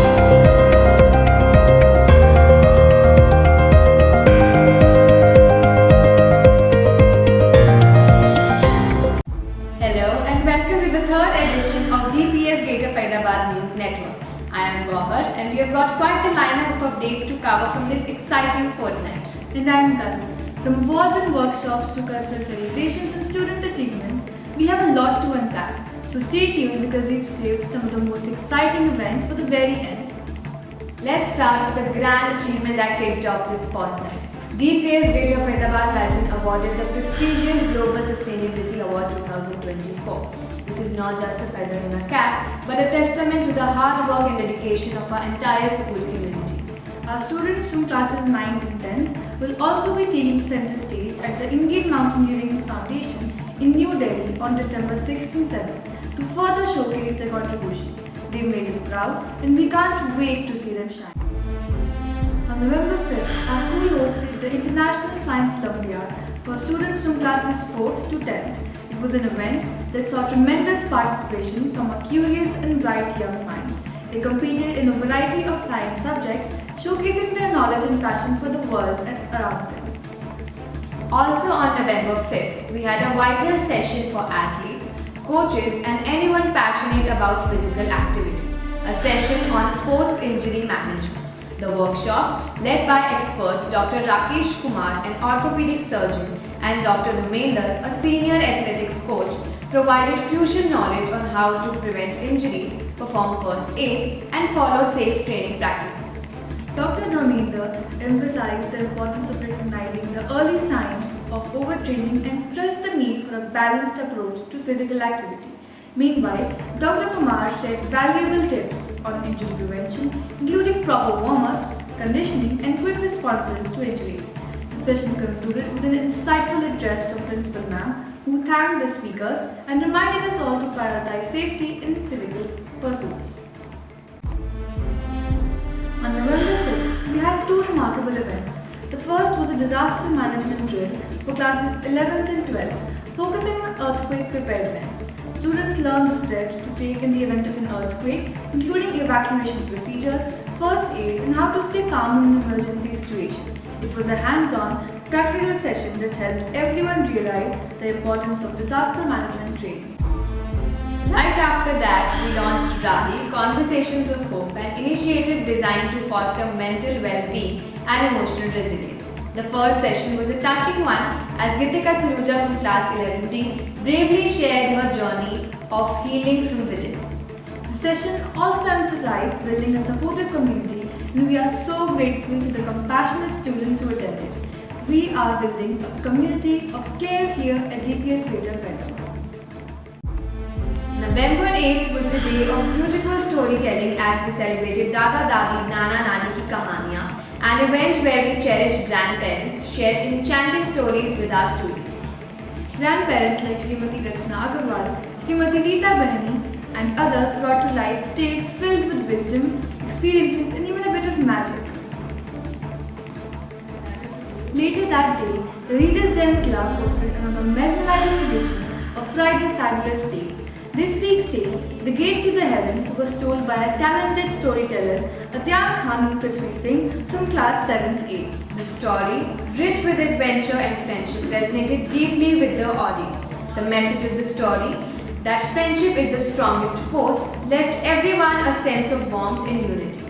Hello and welcome to the third edition of DPS Greater Faridabad News Network. I am Gauhar and we have got quite the lineup of updates to cover from this exciting fortnight. And I am Kazi. From awards and workshops to cultural celebrations and student achievements, we have a lot to unpack. So stay tuned because we've saved some of the most exciting events for the very end. Let's start with the grand achievement that kicked off this fortnight. DPS Greater Faridabad has been awarded the prestigious Global Sustainability Award 2024. This is not just a feather in our cap, but a testament to the hard work and dedication of our entire school community. Our students from classes 9 to 10 will also be taking center stage at the Indian Mountaineering Foundation in New Delhi on December 6th and 7th to further showcase their contributions. They've made us proud and we can't wait to see them shine. On November 5th, our school hosted the International Science Olympiad for students from classes 4th to 10th. It was an event that saw tremendous participation from our curious and bright young minds. They competed in a variety of science subjects, showcasing their knowledge and passion for the world and around them. Also on November 5th, we had a vital session for athletes, coaches and anyone passionate about physical activity. A session on sports injury management. The workshop, led by experts Dr. Rakesh Kumar, an orthopedic surgeon, and Dr. Dhumender, a senior athletics coach, provided crucial knowledge on how to prevent injuries, perform first aid, and follow safe training practices. Dr. Dhumender emphasized the importance of recognizing the early signs of overtraining and stressed the need for a balanced approach to physical activity. Meanwhile, Dr. Kumar shared valuable tips on injury prevention, including proper warm-ups, conditioning, and quick responses to injuries. The session concluded with an insightful address from Principal Ma'am, who thanked the speakers and reminded us all to prioritize safety in physical pursuits. On November 6th, we had two remarkable events. The first was a disaster management drill for classes 11th and 12th, focusing on earthquake preparedness. Students learned the steps to take in the event of an earthquake, including evacuation procedures, first aid, and how to stay calm in an emergency situation. It was a hands-on, practical session that helped everyone realize the importance of disaster management training. Right after that, we launched Rahi, Conversations of Hope, an initiative designed to foster mental well-being and emotional resilience. The first session was a touching one as Gitika Saluja from class 11D bravely shared her journey of healing from within. The session also emphasized building a supportive community, and we are so grateful to the compassionate students who attended. We are building a community of care here at DPS Greater Faridabad. November 8th was the day of beautiful storytelling as we celebrated Dada Dadi Nana Nani Ki Kahaniyan, an event where we cherished grandparents, shared enchanting stories with our students. Grandparents like Srimati Rachna Agarwal, Srimati Rita Bahani, and others brought to life tales filled with wisdom, experiences, and even a bit of magic. Later that day, the Readers' Den Club hosted another mesmerizing edition of Friday Fabulous Tales. This week's tale, The Gate to the Heavens, was told by our talented storytellers Atyan Khan and Prithvi Singh from class 7th A. The story, rich with adventure and friendship, resonated deeply with the audience. The message of the story, that friendship is the strongest force, left everyone a sense of warmth and unity.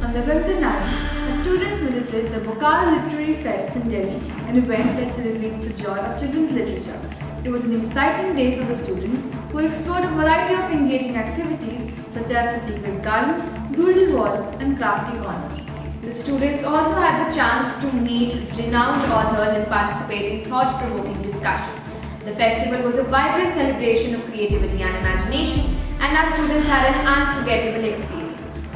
On November 9th, the students visited the Bokaro Literary Fest in Delhi, an event that celebrates the joy of children's literature. It was an exciting day for the students who explored a variety of engaging activities such as the secret garden, doodle wall, and crafty corner. The students also had the chance to meet renowned authors and participate in thought-provoking discussions. The festival was a vibrant celebration of creativity and imagination, and our students had an unforgettable experience.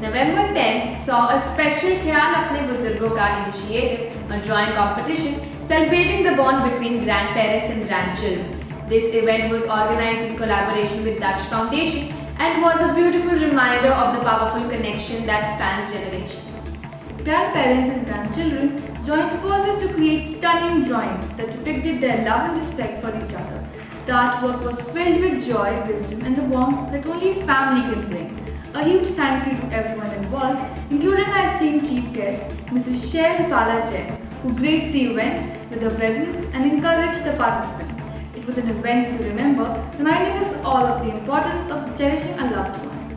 November 10th saw a special Khayal Apne Buzurgon Ka initiative, a drawing competition celebrating the bond between grandparents and grandchildren. This event was organized in collaboration with Dutch Foundation and was a beautiful reminder of the powerful connection that spans generations. Grandparents and grandchildren joined forces to create stunning drawings that depicted their love and respect for each other. The artwork was filled with joy, wisdom, and the warmth that only family can bring. A huge thank you to everyone involved, including our esteemed chief guest, Mrs. Shail Pala Jain, who graced the event with her presence and encouraged the participants. It was an event to remember, reminding us all of the importance of cherishing our loved ones.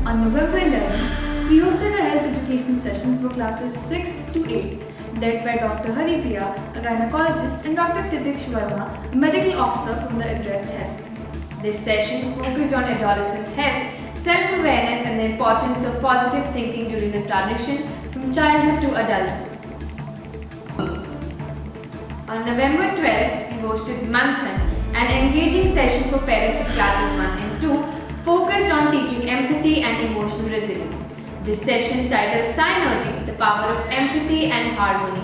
On November 11, we hosted a health education session for classes 6th to 8th, led by Dr. Haripriya, a gynecologist, and Dr. Titik Verma, a medical officer from the Address Health. This session focused on adolescent health, self-awareness and the importance of positive thinking during the transition from childhood to adulthood. On November 12th, we hosted Manthan, an engaging session for parents of classes 1 and 2, focused on teaching empathy and emotional resilience. This session, titled Synergy, the power of empathy and harmony,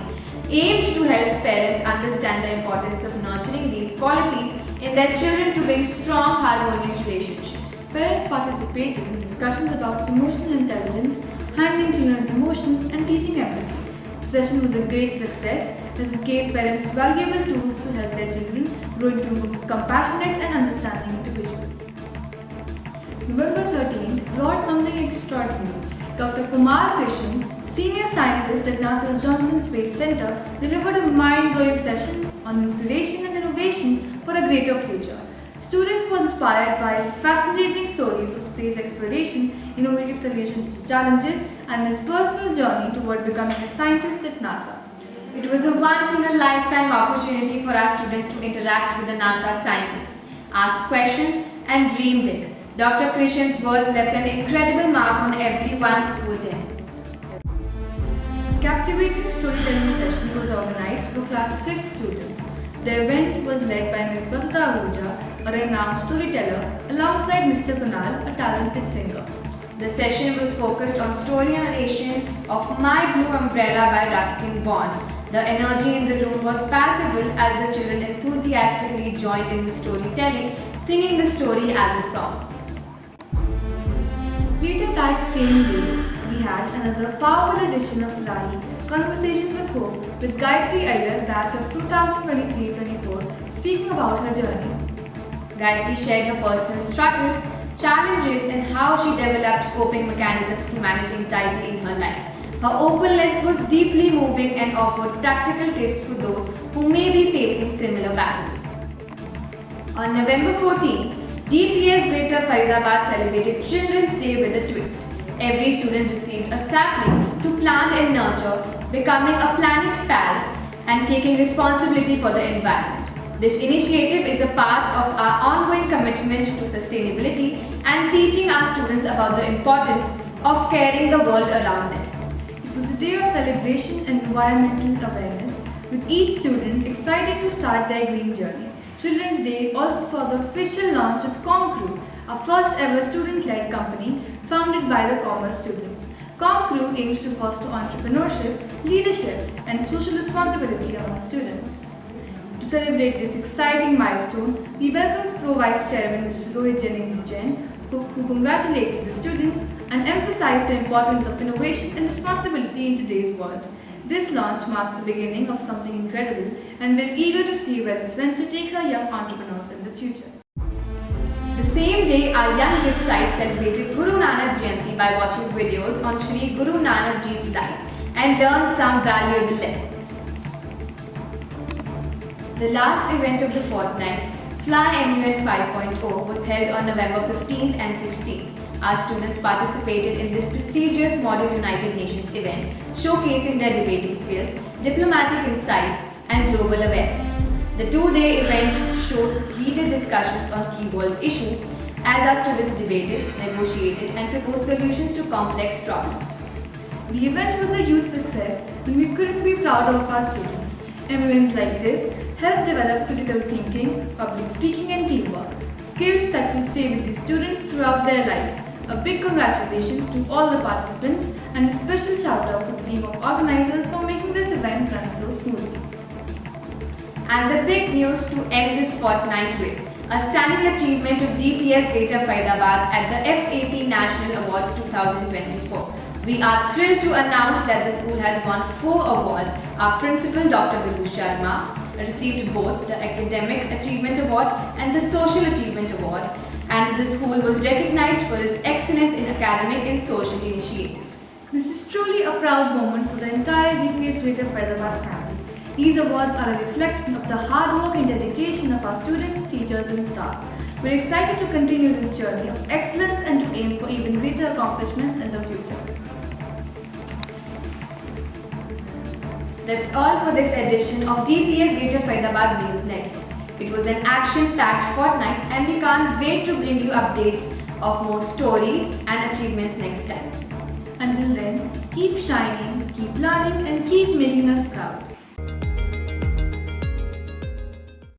aimed to help parents understand the importance of nurturing these qualities in their children to bring strong, harmonious relationships. Parents participated in discussions about emotional intelligence, handling children's emotions, and teaching empathy. The session was a great success as it gave parents valuable tools to help their children grow into compassionate and understanding individuals. November 13th brought something extraordinary. Dr. Kumar Krishan, senior scientist at NASA's Johnson Space Center, delivered a mind-blowing session on inspiration and innovation for a greater future. Students were inspired by his fascinating stories of space exploration, innovative solutions to challenges, and his personal journey toward becoming a scientist at NASA. It was a once-in-a-lifetime opportunity for our students to interact with the NASA scientists, ask questions, and dream big. Dr. Krishan's words left an incredible mark on everyone's who attended. A captivating storytelling session was organized for class 5th students. The event was led by Ms. Vasudha Ahuja, a renowned storyteller, alongside Mr. Kunal, a talented singer. The session was focused on story narration of My Blue Umbrella by Ruskin Bond. The energy in the room was palpable as the children enthusiastically joined in the storytelling, singing the story as a song. Later that same day, we had another powerful edition of Rahi, Conversations of Hope, with Gayatri Iyer, batch of 2023-24, speaking about her journey. Gayatri shared her personal struggles, challenges, and how she developed coping mechanisms to manage anxiety in her life. Her openness was deeply moving and offered practical tips for those who may be facing similar battles. On November 14, DPS Greater Faridabad celebrated Children's Day with a twist. Every student received a sapling to plant and nurture, becoming a planet pal and taking responsibility for the environment. This initiative is a part of our ongoing commitment to sustainability and teaching our students about the importance of caring the world around them. It was a day of celebration and environmental awareness, with each student excited to start their green journey. Children's Day also saw the official launch of ComCrew, our first ever student-led company founded by the commerce students. ComCrew aims to foster entrepreneurship, leadership, and social responsibility among students. To celebrate this exciting milestone, we welcomed Pro Vice Chairman Mr. Rohit Janendra Jain, who congratulated the students and emphasized the importance of innovation and responsibility in today's world. This launch marks the beginning of something incredible, and we're eager to see where this venture takes our young entrepreneurs in the future. The same day, our young kids site celebrated Guru Nanak Jayanti by watching videos on Shri Guru Nanak Ji's life and learned some valuable lessons. The last event of the fortnight, Fly MUN 5.0, was held on November 15th and 16th. Our students participated in this prestigious Model United Nations event, showcasing their debating skills, diplomatic insights, and global awareness. The two-day event showed heated discussions on key world issues as our students debated, negotiated, and proposed solutions to complex problems. The event was a huge success, and we couldn't be prouder of our students. Events like this help develop critical thinking, public speaking, and teamwork, skills that will stay with the students throughout their lives. A big congratulations to all the participants and a special shout out to the team of organizers for making this event run so smoothly. And the big news to end this fortnight with, a stunning achievement of DPS Greater Faridabad at the FAP National Awards 2024. We are thrilled to announce that the school has won 4 awards. Our principal, Dr. Vidhu Sharma, received both the Academic Achievement Award and the Social Achievement Award, and the school was recognized for its excellence in academic and social initiatives. This is truly a proud moment for the entire DPS Greater Faridabad family. These awards are a reflection of the hard work and dedication of our students, teachers and staff. We're excited to continue this journey of excellence and to aim for even greater accomplishments in the future. That's all for this edition of DPS Greater Faridabad News Network. It was an action-packed fortnight and we can't wait to bring you updates of more stories and achievements next time. Until then, keep shining, keep learning and keep making us proud.